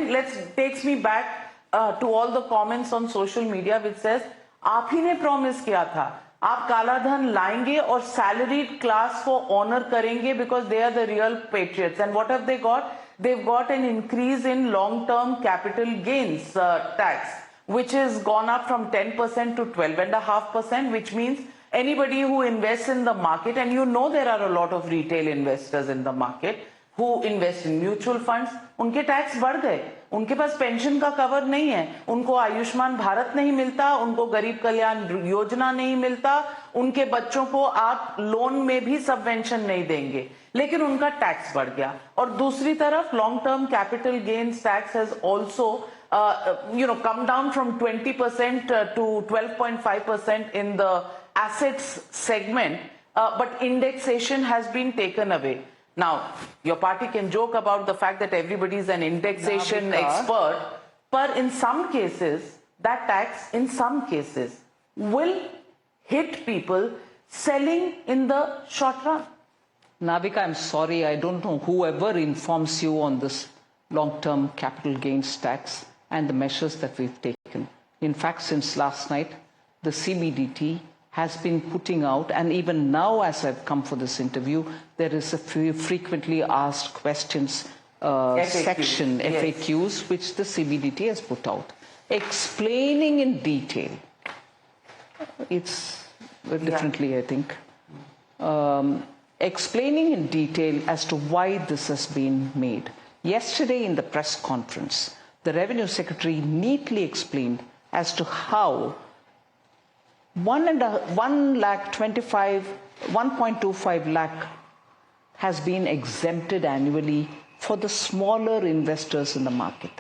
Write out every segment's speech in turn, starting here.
again takes me back to all the comments on social media which says, आप ही ने promise किया था, आप काला धन लाएंगे और salaried class को honor करेंगे because they are the real patriots. And what have they got? They've got an increase in long-term capital gains tax, which has gone up from 10% to 12.5%, which means anybody who invests in the market, and you know there are a lot of retail investors in the market who invest in mutual funds, उनके tax बढ़ गए, उनके पास pension का cover नहीं है, उनको आयुष्मान भारत नहीं मिलता, उनको गरीब कल्याण योजना नहीं मिलता, उनके बच्चों को आप लोन में भी सबवेंशन नहीं देंगे, लेकिन उनका टैक्स बढ़ गया. और दूसरी तरफ long term capital gains tax has also come down from 20% to 12.5% in the assets segment, but indexation has been taken away. Now, your party can joke about the fact that everybody is an indexation expert, but in some cases, that tax, in some cases, will hit people selling in the short run. Navika, I'm sorry, I don't know whoever informs you on this long-term capital gains tax and the measures that we've taken. In fact, since last night, the CBDT has been putting out, and even now as I've come for this interview, there is a frequently asked questions section, yes. FAQs, which the CBDT has put out, explaining in detail. It's differently, yeah. I think. Explaining in detail as to why this has been made. Yesterday in the press conference, the Revenue Secretary neatly explained as to how 1.25 lakh has been exempted annually for the smaller investors in the market.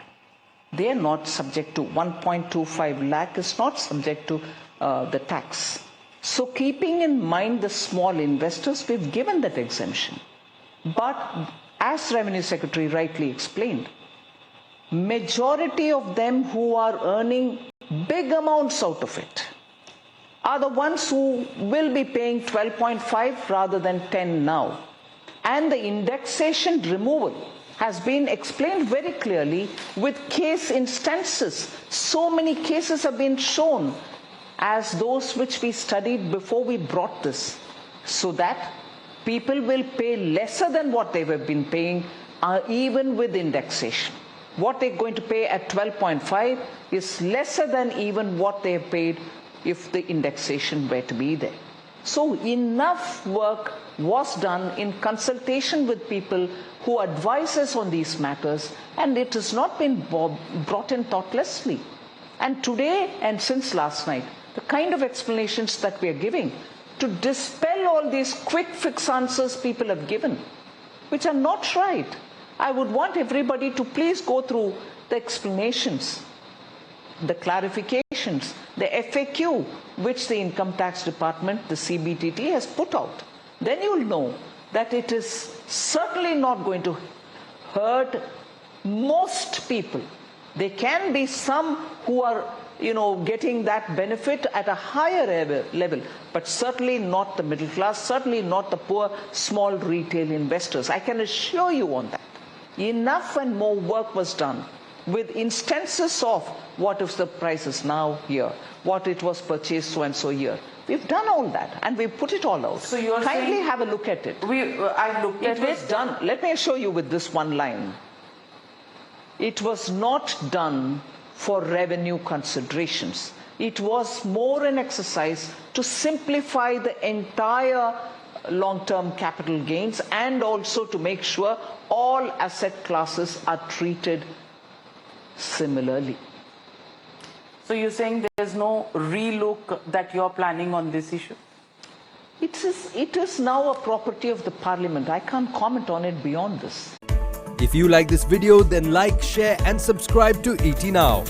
They are not subject to 1.25 lakh is not subject to the tax. So keeping in mind the small investors, we've given that exemption. But as Revenue Secretary rightly explained, majority of them who are earning big amounts out of it are the ones who will be paying 12.5 rather than 10 now. And the indexation removal has been explained very clearly with case instances. So many cases have been shown as those which we studied before we brought this, so that people will pay lesser than what they have been paying even with indexation. What they're going to pay at 12.5 is lesser than even what they have paid if the indexation were to be there. So enough work was done in consultation with people who advise us on these matters, and it has not been brought in thoughtlessly. And today, and since last night, the kind of explanations that we are giving to dispel all these quick fix answers people have given, which are not right. I would want everybody to please go through the explanations, the clarifications, the FAQ, which the Income Tax Department, the CBDT, has put out. Then you'll know that it is certainly not going to hurt most people. There can be some who are getting that benefit at a higher level, but certainly not the middle class, certainly not the poor small retail investors. I can assure you on that. Enough and more work was done with instances of what if the price is now here, what it was purchased so and so year. We've done all that and we've put it all out. So you're kindly saying have a look at it. I looked at it. It was done. Let me assure you with this one line. It was not done for revenue considerations. It was more an exercise to simplify the entire long-term capital gains and also to make sure all asset classes are treated similarly. So you're saying there's no relook that you're planning on this issue? It is now a property of the Parliament. I can't comment on it beyond this. If you like this video, then like, share and subscribe to ET Now.